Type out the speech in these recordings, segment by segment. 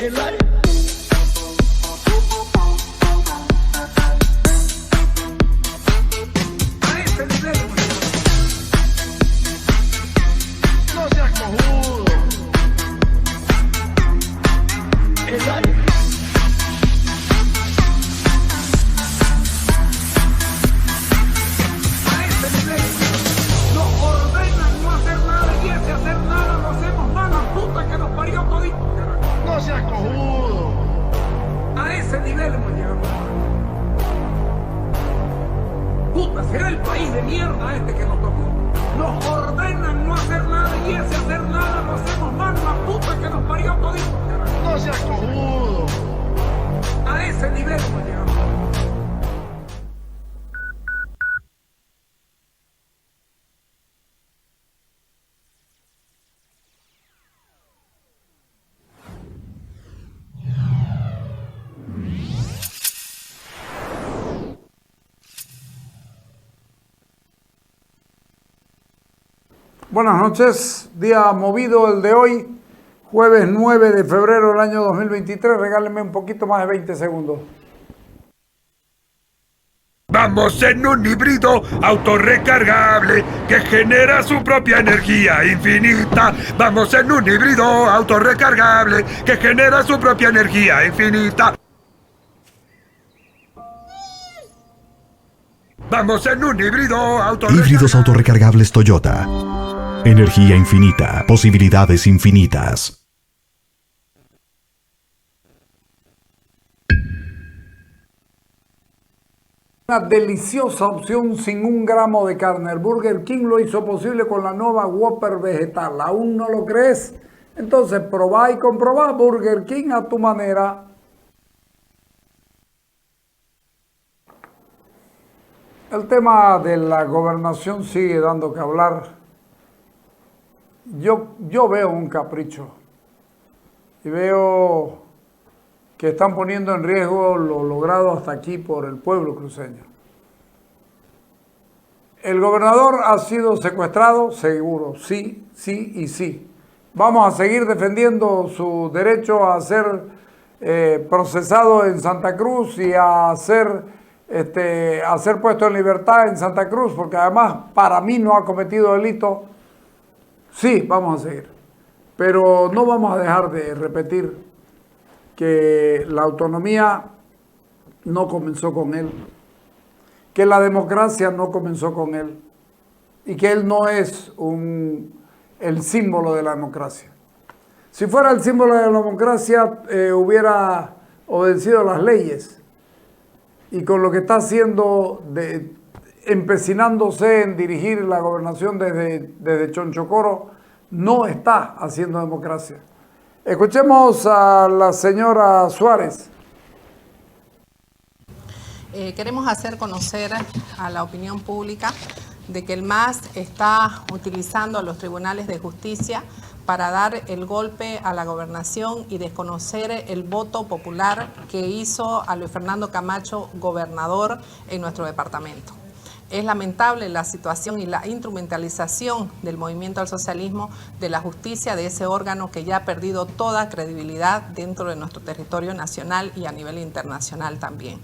El aire. A ese nivel, no seas cojudo. El aire. A ese nivel. Nos ordenan no hacer nada y ese hacer nada lo hacemos mal, la puta que nos parió todito. No seas cojudo. A ese nivel hemos llegado. Puta, será el país de mierda este que nos tocó. Nos ordenan no hacer nada y ese hacer nada lo hacemos mal, la puta que nos parió todito. No seas cojudo. A ese nivel hemos llegado. Buenas noches, día movido el de hoy, jueves 9 de febrero del año 2023, regálenme un poquito más de 20 segundos. Vamos en un híbrido autorrecargable que genera su propia energía infinita. Vamos en un híbrido autorrecargable que genera su propia energía infinita. Vamos en un híbrido autorrecargable. Híbridos autorrecargables Toyota. Energía infinita, posibilidades infinitas. Una deliciosa opción sin un gramo de carne. El Burger King lo hizo posible con la nueva Whopper vegetal. ¿Aún no lo crees? Entonces probá y comprobá Burger King a tu manera. El tema de la gobernación sigue dando que hablar. Yo veo un capricho y veo que están poniendo en riesgo lo logrado hasta aquí por el pueblo cruceño. ¿El gobernador ha sido secuestrado? Seguro, sí, sí y sí. Vamos a seguir defendiendo su derecho a ser procesado en Santa Cruz y a ser puesto en libertad en Santa Cruz, porque además para mí no ha cometido delito. Sí, vamos a seguir, pero no vamos a dejar de repetir que la autonomía no comenzó con él, que la democracia no comenzó con él y que él no es el símbolo de la democracia. Si fuera el símbolo de la democracia, hubiera obedecido las leyes y con lo que está haciendo empecinándose en dirigir la gobernación desde Chonchocoro, no está haciendo democracia. Escuchemos a la señora Suárez. Queremos hacer conocer a la opinión pública de que el MAS está utilizando a los tribunales de justicia para dar el golpe a la gobernación y desconocer el voto popular que hizo a Luis Fernando Camacho gobernador en nuestro departamento. Es lamentable la situación y la instrumentalización del movimiento al socialismo de la justicia, de ese órgano que ya ha perdido toda credibilidad dentro de nuestro territorio nacional y a nivel internacional también.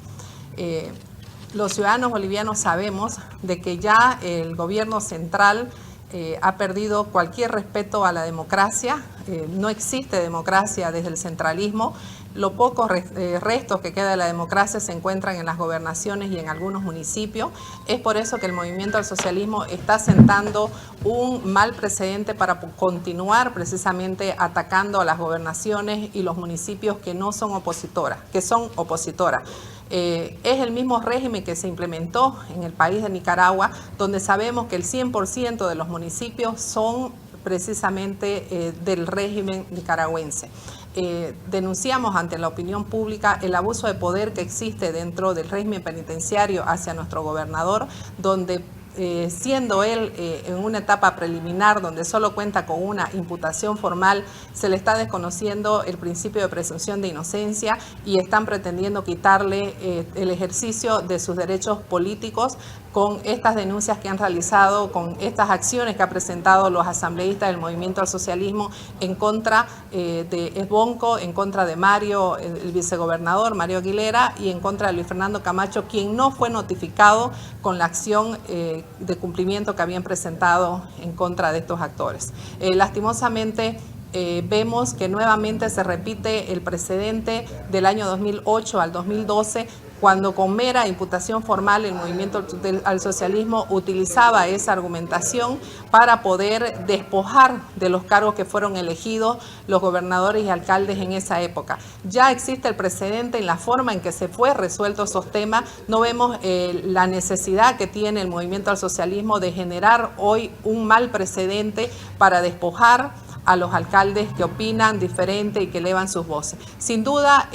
Los ciudadanos bolivianos sabemos de que ya el gobierno central ha perdido cualquier respeto a la democracia, no existe democracia desde el centralismo. Los pocos restos que queda de la democracia se encuentran en las gobernaciones y en algunos municipios. Es por eso que el movimiento al socialismo está sentando un mal precedente para continuar precisamente atacando a las gobernaciones y los municipios que no son opositoras, que son opositoras. Es el mismo régimen que se implementó en el país de Nicaragua, donde sabemos que el 100% de los municipios son precisamente del régimen nicaragüense. Denunciamos ante la opinión pública el abuso de poder que existe dentro del régimen penitenciario hacia nuestro gobernador, donde siendo él en una etapa preliminar donde solo cuenta con una imputación formal, se le está desconociendo el principio de presunción de inocencia y están pretendiendo quitarle el ejercicio de sus derechos políticos con estas denuncias que han realizado, con estas acciones que ha presentado los asambleístas del Movimiento al Socialismo en contra de Esbonco, en contra de Mario, el vicegobernador Mario Aguilera, y en contra de Luis Fernando Camacho, quien no fue notificado con la acción de cumplimiento que habían presentado en contra de estos actores. Lastimosamente, vemos que nuevamente se repite el precedente del año 2008 al 2012, cuando con mera imputación formal el Movimiento al Socialismo utilizaba esa argumentación para poder despojar de los cargos que fueron elegidos los gobernadores y alcaldes en esa época. Ya existe el precedente en la forma en que se fue resuelto esos temas. No vemos la necesidad que tiene el Movimiento al Socialismo de generar hoy un mal precedente para despojar a los alcaldes que opinan diferente y que elevan sus voces. Sin duda,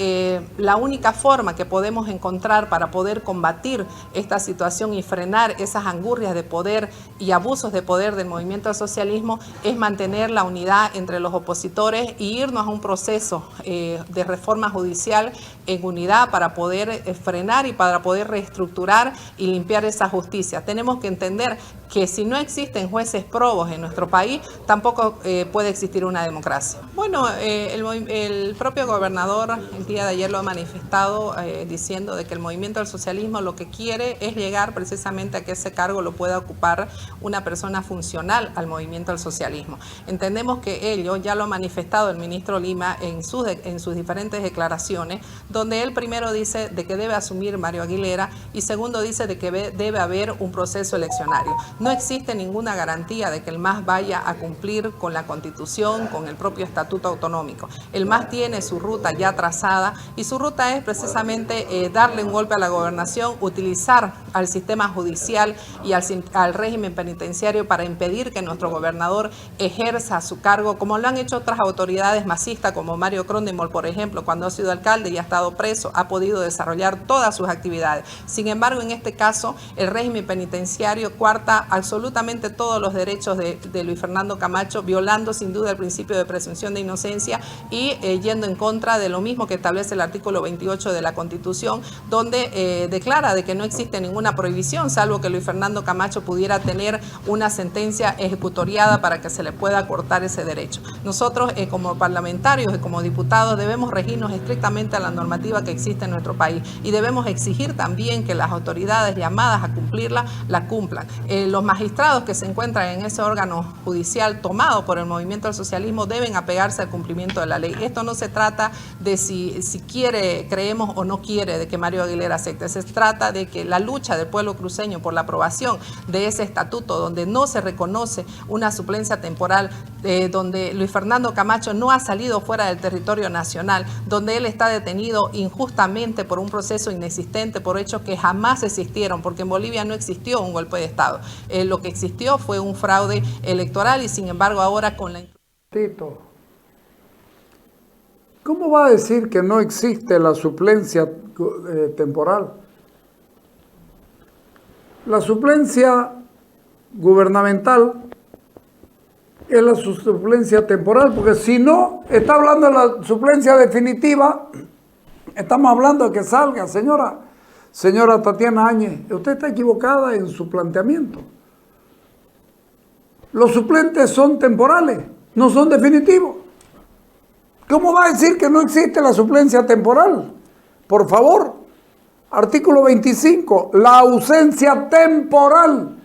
la única forma que podemos encontrar para poder combatir esta situación y frenar esas angurrias de poder y abusos de poder del Movimiento al Socialismo es mantener la unidad entre los opositores y irnos a un proceso de reforma judicial en unidad para poder frenar y para poder reestructurar y limpiar esa justicia. Tenemos que entender que si no existen jueces probos en nuestro país, tampoco puede existir una democracia. Bueno, el propio gobernador el día de ayer lo ha manifestado diciendo de que el Movimiento al Socialismo lo que quiere es llegar precisamente a que ese cargo lo pueda ocupar una persona funcional al Movimiento al Socialismo. Entendemos que ello ya lo ha manifestado el ministro Lima en sus diferentes declaraciones, donde él primero dice de que debe asumir Mario Aguilera y segundo dice de que debe haber un proceso eleccionario. No existe ninguna garantía de que el MAS vaya a cumplir con la Constitución, con el propio Estatuto Autonómico. El MAS tiene su ruta ya trazada y su ruta es precisamente darle un golpe a la gobernación, utilizar al sistema judicial y al régimen penitenciario para impedir que nuestro gobernador ejerza su cargo, como lo han hecho otras autoridades masistas, como Mario Crondemol, por ejemplo, cuando ha sido alcalde y ha estado preso, ha podido desarrollar todas sus actividades. Sin embargo, en este caso, el régimen penitenciario coarta absolutamente todos los derechos de Luis Fernando Camacho, violando sin duda el principio de presunción de inocencia y yendo en contra de lo mismo que establece el artículo 28 de la Constitución, donde declara de que no existe ninguna prohibición, salvo que Luis Fernando Camacho pudiera tener una sentencia ejecutoriada para que se le pueda cortar ese derecho. Nosotros, como parlamentarios y como diputados, debemos regirnos estrictamente a la normativa que existe en nuestro país y debemos exigir también que las autoridades llamadas a cumplirla, la cumplan. Los magistrados que se encuentran en ese órgano judicial tomado por el Movimiento al Socialismo deben apegarse al cumplimiento de la ley. Esto no se trata de si quiere, creemos o no quiere de que Mario Aguilera acepte. Se trata de que la lucha del pueblo cruceño por la aprobación de ese estatuto donde no se reconoce una suplencia temporal, donde Luis Fernando Camacho no ha salido fuera del territorio nacional, donde él está detenido injustamente por un proceso inexistente, por hechos que jamás existieron, porque en Bolivia no existió un golpe de Estado. Lo que existió fue un fraude electoral y sin embargo ahora con la... ¿Cómo va a decir que no existe la suplencia temporal? La suplencia gubernamental es la suplencia temporal, porque si no, está hablando de la suplencia definitiva, estamos hablando de que salga, señora Tatiana Áñez, usted está equivocada en su planteamiento. Los suplentes son temporales, no son definitivos. ¿Cómo va a decir que no existe la suplencia temporal? Por favor, artículo 25, la ausencia temporal.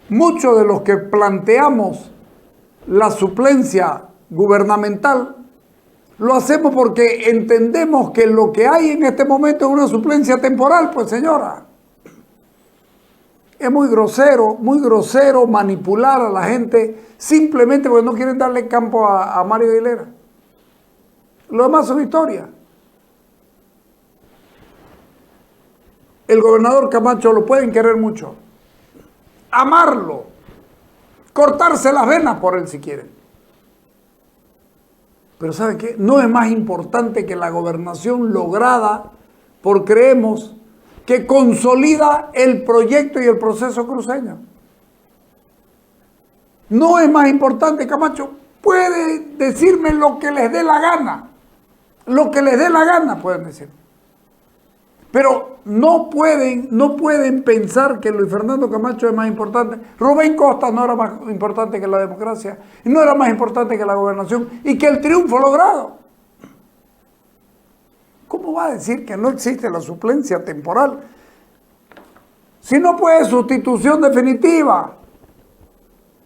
Muchos de los que planteamos la suplencia gubernamental lo hacemos porque entendemos que lo que hay en este momento es una suplencia temporal. Pues señora, es muy grosero manipular a la gente simplemente porque no quieren darle campo a Mario Aguilera. Lo demás son historia. El gobernador Camacho lo pueden querer mucho, amarlo, cortarse las venas por él si quieren. Pero ¿sabe qué? No es más importante que la gobernación lograda por Creemos, que consolida el proyecto y el proceso cruceño. No es más importante. Camacho puede decirme lo que les dé la gana. Lo que les dé la gana pueden decir. Pero no pueden pensar que Luis Fernando Camacho es más importante. Rubén Costa no era más importante que la democracia, y no era más importante que la gobernación y que el triunfo logrado. ¿Cómo va a decir que no existe la suplencia temporal? Si no puede sustitución definitiva.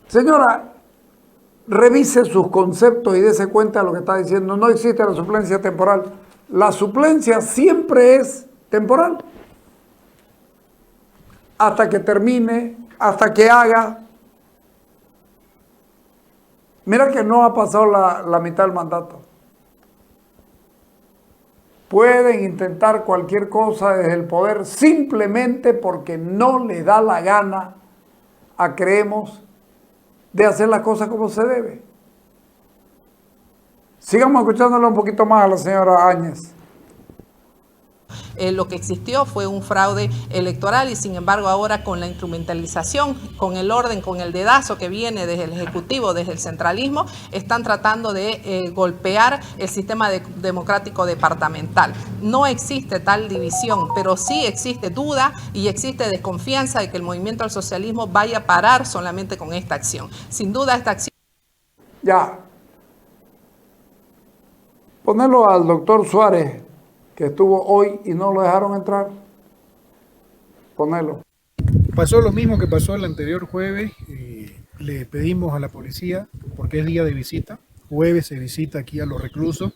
Señora, revise sus conceptos y dése cuenta de lo que está diciendo. No existe la suplencia temporal. La suplencia siempre es temporal. Hasta que termine, hasta que haga. Mira que no ha pasado la mitad del mandato. Pueden intentar cualquier cosa desde el poder simplemente porque no le da la gana a Creemos de hacer las cosas como se debe. Sigamos escuchándole un poquito más a la señora Áñez. Lo que existió fue un fraude electoral y sin embargo ahora con la instrumentalización, con el orden, con el dedazo que viene desde el Ejecutivo, desde el centralismo, están tratando de golpear el sistema democrático departamental. No existe tal división, pero sí existe duda y existe desconfianza de que el movimiento al socialismo vaya a parar solamente con esta acción. Sin duda esta acción... Ya. Ponelo al doctor Suárez, que estuvo hoy y no lo dejaron entrar. Ponelo. Pasó lo mismo que pasó el anterior jueves. Le pedimos a la policía, porque es día de visita, jueves se visita aquí a los reclusos,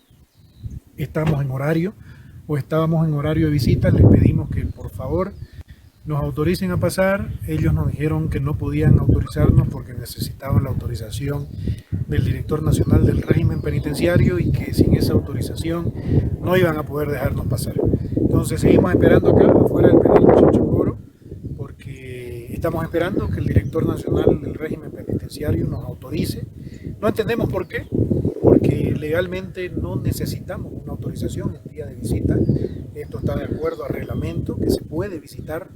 estamos en horario, o estábamos en horario de visita, les pedimos que por favor nos autoricen a pasar. Ellos nos dijeron que no podían autorizarnos porque necesitaban la autorización del director nacional del régimen penitenciario y que sin esa autorización no iban a poder dejarnos pasar. Entonces seguimos esperando acá afuera del penal Chachocoro porque estamos esperando que el director nacional del régimen penitenciario nos autorice. No entendemos por qué, porque legalmente no necesitamos una autorización en día de visita. Esto está de acuerdo al reglamento, que se puede visitar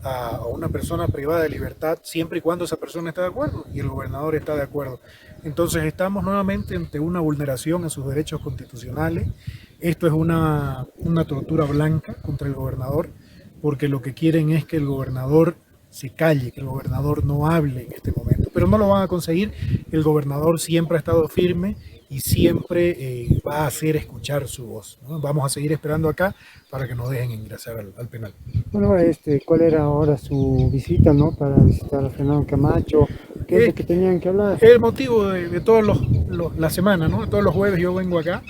a una persona privada de libertad siempre y cuando esa persona está de acuerdo y el gobernador está de acuerdo. Entonces estamos nuevamente ante una vulneración a sus derechos constitucionales. Esto es una tortura blanca contra el gobernador, porque lo que quieren es que el gobernador se calle, que el gobernador no hable en este momento, pero no lo van a conseguir. El gobernador siempre ha estado firme y siempre va a hacer escuchar su voz, ¿no? Vamos a seguir esperando acá para que nos dejen ingresar al penal. Bueno, ¿cuál era ahora su visita, no, para visitar a Fernando Camacho? ¿Qué es lo que tenían que hablar? El motivo de todos la semana, ¿no? Todos los jueves yo vengo acá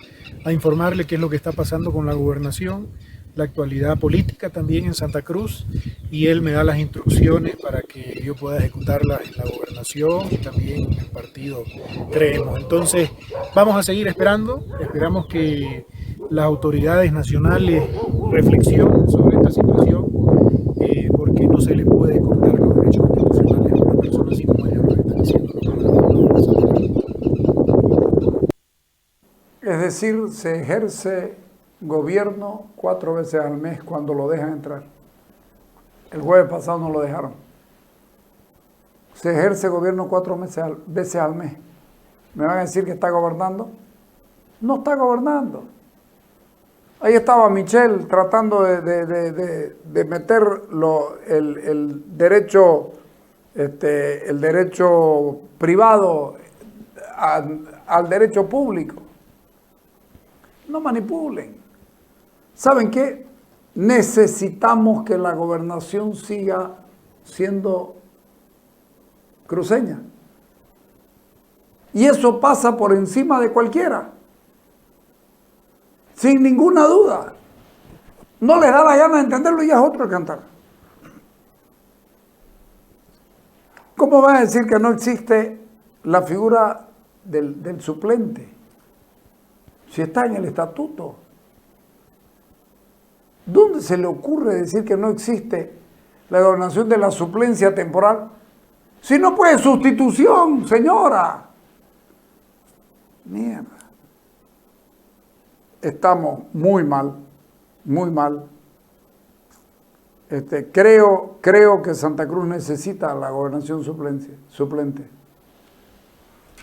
a informarle qué es lo que está pasando con la gobernación, la actualidad política también en Santa Cruz, y él me da las instrucciones para que yo pueda ejecutarlas en la gobernación y también en el partido Creemos. Entonces vamos a seguir esperando, esperamos que las autoridades nacionales reflexionen sobre esta situación, porque no se le puede cortar los derechos constitucionales a una persona así como ellos lo están haciendo. Es decir, se ejerce gobierno 4 veces al mes cuando lo dejan entrar. El jueves pasado no lo dejaron. Se ejerce gobierno 4 veces al mes. ¿Me van a decir que está gobernando? No está gobernando. Ahí estaba Michelle tratando de meter el derecho privado al derecho público. No manipulen. ¿Saben qué? Necesitamos que la gobernación siga siendo cruceña. Y eso pasa por encima de cualquiera. Sin ninguna duda. No les da la gana de entenderlo y ya es otro cantar. ¿Cómo van a decir que no existe la figura del suplente? Si está en el estatuto. ¿Dónde se le ocurre decir que no existe la gobernación de la suplencia temporal? Si no puede sustitución, señora. Mierda. Estamos muy mal, muy mal. Creo que Santa Cruz necesita la gobernación suplente.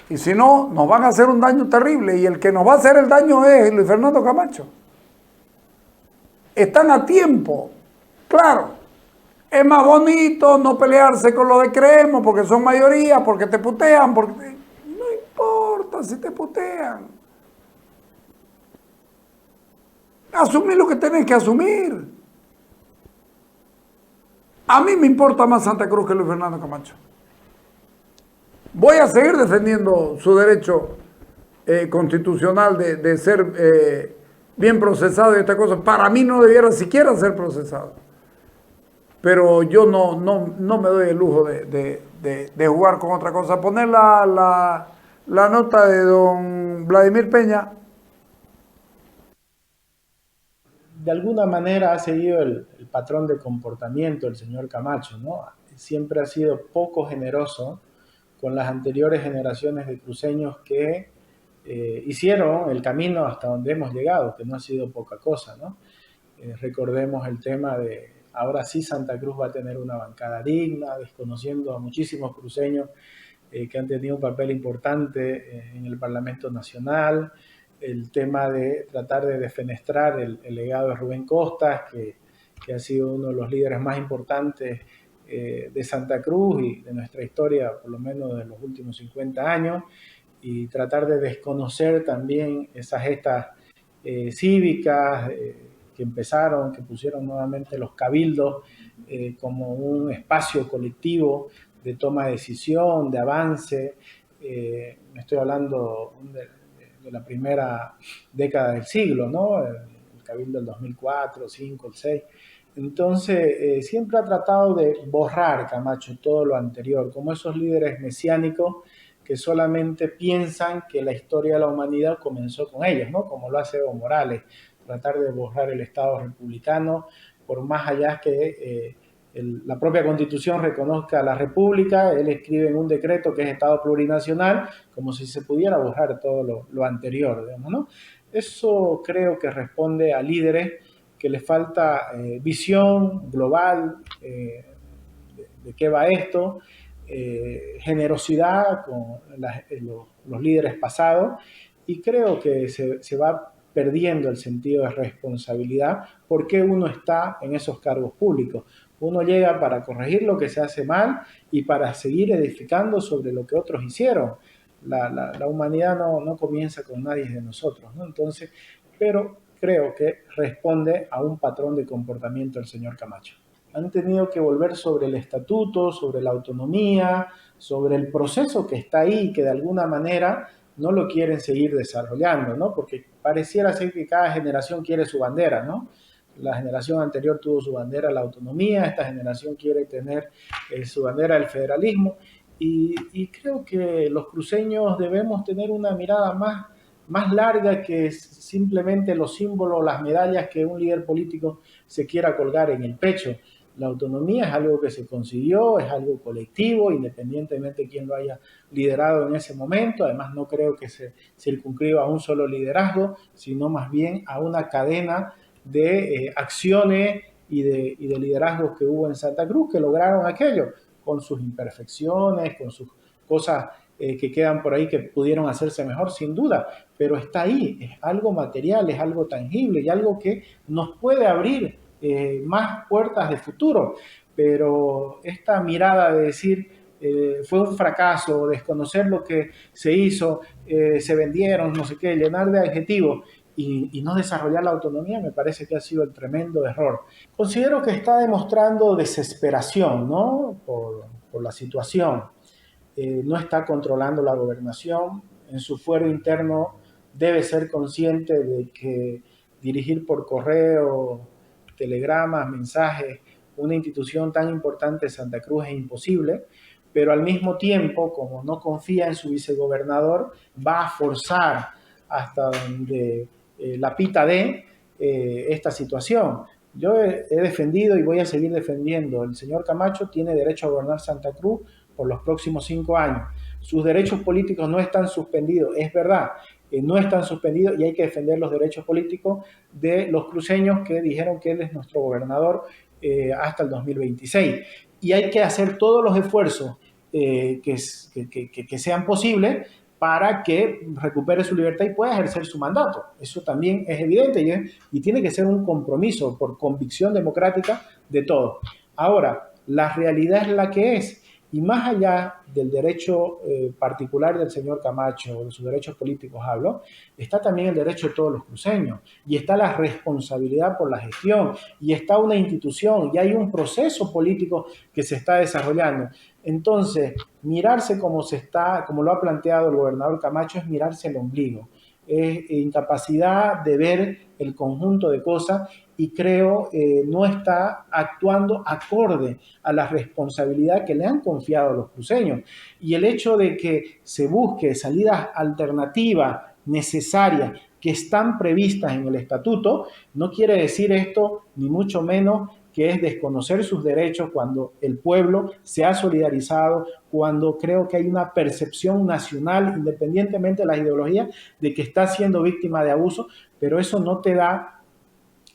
Y si no, nos van a hacer un daño terrible. Y el que nos va a hacer el daño es Luis Fernando Camacho. están a tiempo. Claro, es más bonito no pelearse con los de Creemos porque son mayoría, porque te putean, porque no importa si te putean. Asumir lo que tenés que asumir. A mí me importa más Santa Cruz que Luis Fernando Camacho. Voy a seguir defendiendo su derecho constitucional de ser bien procesado y esta cosa. Para mí no debiera siquiera ser procesado. Pero yo no me doy el lujo de jugar con otra cosa. Poner la nota de don Vladimir Peña. De alguna manera ha seguido el patrón de comportamiento del señor Camacho, ¿no? Siempre ha sido poco generoso con las anteriores generaciones de cruceños que hicieron el camino hasta donde hemos llegado, que no ha sido poca cosa, ¿no? Recordemos el tema de ahora sí Santa Cruz va a tener una bancada digna, desconociendo a muchísimos cruceños que han tenido un papel importante en el Parlamento Nacional, el tema de tratar de defenestrar el legado de Rubén Costas, que ha sido uno de los líderes más importantes de Santa Cruz y de nuestra historia, por lo menos de los últimos 50 años, y tratar de desconocer también esas gestas cívicas que empezaron, que pusieron nuevamente los cabildos como un espacio colectivo de toma de decisión, de avance. Me estoy hablando de la primera década del siglo, ¿no? El cabildo del 2004, 2005, el 2006. Entonces, siempre ha tratado de borrar Camacho todo lo anterior, como esos líderes mesiánicos que solamente piensan que la historia de la humanidad comenzó con ellos, ¿no? Como lo hace Evo Morales, tratar de borrar el Estado republicano, por más allá que la propia Constitución reconozca a la República. Él escribe en un decreto que es Estado plurinacional, como si se pudiera borrar todo lo anterior, digamos, ¿no? Eso creo que responde a líderes que les falta visión global de qué va esto, generosidad con los líderes pasados, y creo que se va perdiendo el sentido de responsabilidad porque uno está en esos cargos públicos. Uno llega para corregir lo que se hace mal y para seguir edificando sobre lo que otros hicieron. La humanidad no comienza con nadie de nosotros, ¿no? Entonces, pero creo que responde a un patrón de comportamiento del señor Camacho. Han tenido que volver sobre el estatuto, sobre la autonomía, sobre el proceso que está ahí, que de alguna manera no lo quieren seguir desarrollando, ¿no? Porque pareciera ser que cada generación quiere su bandera, ¿no? La generación anterior tuvo su bandera la autonomía, esta generación quiere tener su bandera el federalismo, y creo que los cruceños debemos tener una mirada más larga que simplemente los símbolos, las medallas que un líder político se quiera colgar en el pecho. La autonomía es algo que se consiguió, es algo colectivo, independientemente de quién lo haya liderado en ese momento. Además, no creo que se circunscriba a un solo liderazgo, sino más bien a una cadena de acciones y de liderazgos que hubo en Santa Cruz que lograron aquello, con sus imperfecciones, con sus cosas que quedan por ahí que pudieron hacerse mejor, sin duda, pero está ahí, es algo material, es algo tangible y algo que nos puede abrir más puertas de futuro. Pero esta mirada de decir fue un fracaso, desconocer lo que se hizo, se vendieron, no sé qué, llenar de adjetivos y no desarrollar la autonomía, me parece que ha sido el tremendo error. Considero que está demostrando desesperación, ¿no? por la situación. No está controlando la gobernación. En su fuero interno debe ser consciente de que dirigir por correo, telegramas, mensajes, una institución tan importante, Santa Cruz, es imposible, pero al mismo tiempo, como no confía en su vicegobernador, va a forzar hasta donde la pita de esta situación. Yo he defendido y voy a seguir defendiendo. El señor Camacho tiene derecho a gobernar Santa Cruz por los próximos 5 años. Sus derechos políticos no están suspendidos, es verdad, no están suspendidos, y hay que defender los derechos políticos de los cruceños que dijeron que él es nuestro gobernador hasta el 2026. Y hay que hacer todos los esfuerzos que sean posibles para que recupere su libertad y pueda ejercer su mandato. Eso también es evidente y tiene que ser un compromiso por convicción democrática de todos. Ahora, la realidad es la que es. Y más allá del derecho particular del señor Camacho, de sus derechos políticos hablo, está también el derecho de todos los cruceños, y está la responsabilidad por la gestión, y está una institución, y hay un proceso político que se está desarrollando. Entonces, mirarse como lo ha planteado el gobernador Camacho, es mirarse el ombligo, es incapacidad de ver el conjunto de cosas, y creo no está actuando acorde a la responsabilidad que le han confiado a los cruceños. Y el hecho de que se busque salidas alternativas necesarias que están previstas en el estatuto, no quiere decir esto, ni mucho menos, que es desconocer sus derechos cuando el pueblo se ha solidarizado, cuando creo que hay una percepción nacional, independientemente de las ideologías, de que está siendo víctima de abuso, pero eso no te da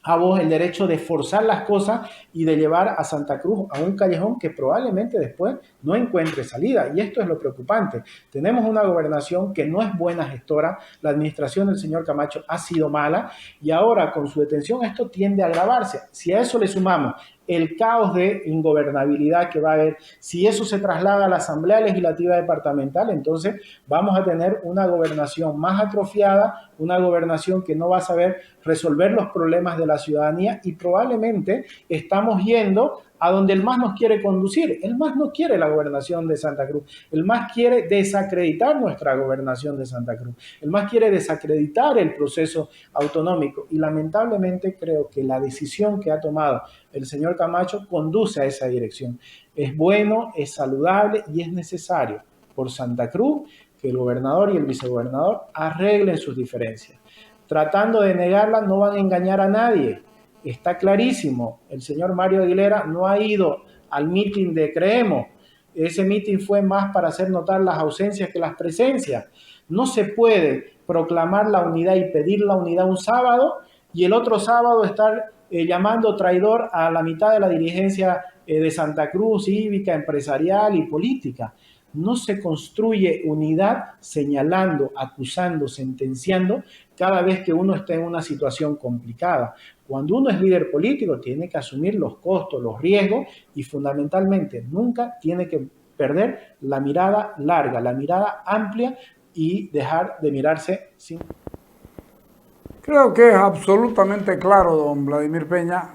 a vos el derecho de forzar las cosas y de llevar a Santa Cruz a un callejón que probablemente después no encuentre salida. Y esto es lo preocupante. Tenemos una gobernación que no es buena gestora, la administración del señor Camacho ha sido mala, y ahora con su detención esto tiende a agravarse. Si a eso le sumamos el caos de ingobernabilidad que va a haber, si eso se traslada a la Asamblea Legislativa Departamental, entonces vamos a tener una gobernación más atrofiada, una gobernación que no va a saber resolver los problemas de la ciudadanía, y probablemente estamos yendo a donde el MAS nos quiere conducir. El MAS no quiere la gobernación de Santa Cruz. El MAS quiere desacreditar nuestra gobernación de Santa Cruz. El MAS quiere desacreditar el proceso autonómico. Y lamentablemente creo que la decisión que ha tomado el señor Camacho conduce a esa dirección. Es bueno, es saludable y es necesario por Santa Cruz que el gobernador y el vicegobernador arreglen sus diferencias. Tratando de negarlas no van a engañar a nadie. Está clarísimo, el señor Mario Aguilera no ha ido al meeting de Creemos. Ese meeting fue más para hacer notar las ausencias que las presencias. No se puede proclamar la unidad y pedir la unidad un sábado y el otro sábado estar llamando traidor a la mitad de la dirigencia de Santa Cruz, cívica, empresarial y política. No se construye unidad señalando, acusando, sentenciando cada vez que uno está en una situación complicada. Cuando uno es líder político tiene que asumir los costos, los riesgos y fundamentalmente nunca tiene que perder la mirada larga, la mirada amplia y dejar de mirarse sin... Creo que es absolutamente claro, don Vladimir Peña.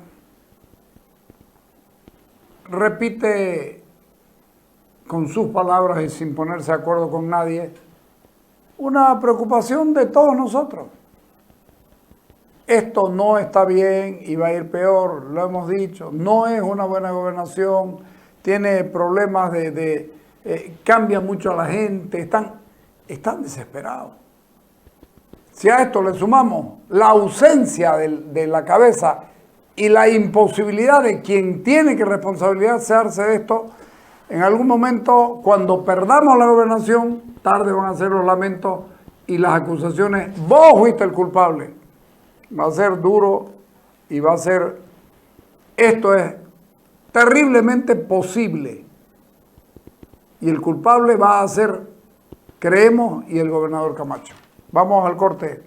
Repite con sus palabras y sin ponerse de acuerdo con nadie, una preocupación de todos nosotros. Esto no está bien y va a ir peor, lo hemos dicho, no es una buena gobernación, tiene problemas cambia mucho a la gente, están desesperados. Si a esto le sumamos la ausencia de la cabeza y la imposibilidad de quien tiene que responsabilizarse de esto, en algún momento, cuando perdamos la gobernación, tarde van a ser los lamentos y las acusaciones. Vos fuiste el culpable. Va a ser duro y va a ser... Esto es terriblemente posible. Y el culpable va a ser Creemos y el gobernador Camacho. Vamos al corte.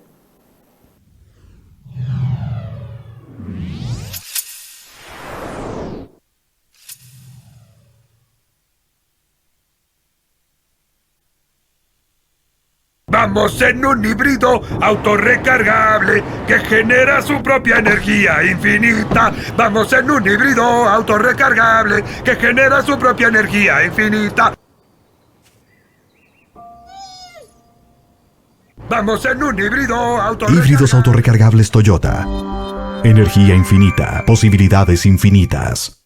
Vamos en un híbrido autorrecargable que genera su propia energía infinita. Vamos en un híbrido autorrecargable que genera su propia energía infinita. Vamos en un híbrido autorrecargable. Híbridos autorrecargables Toyota. Energía infinita, posibilidades infinitas.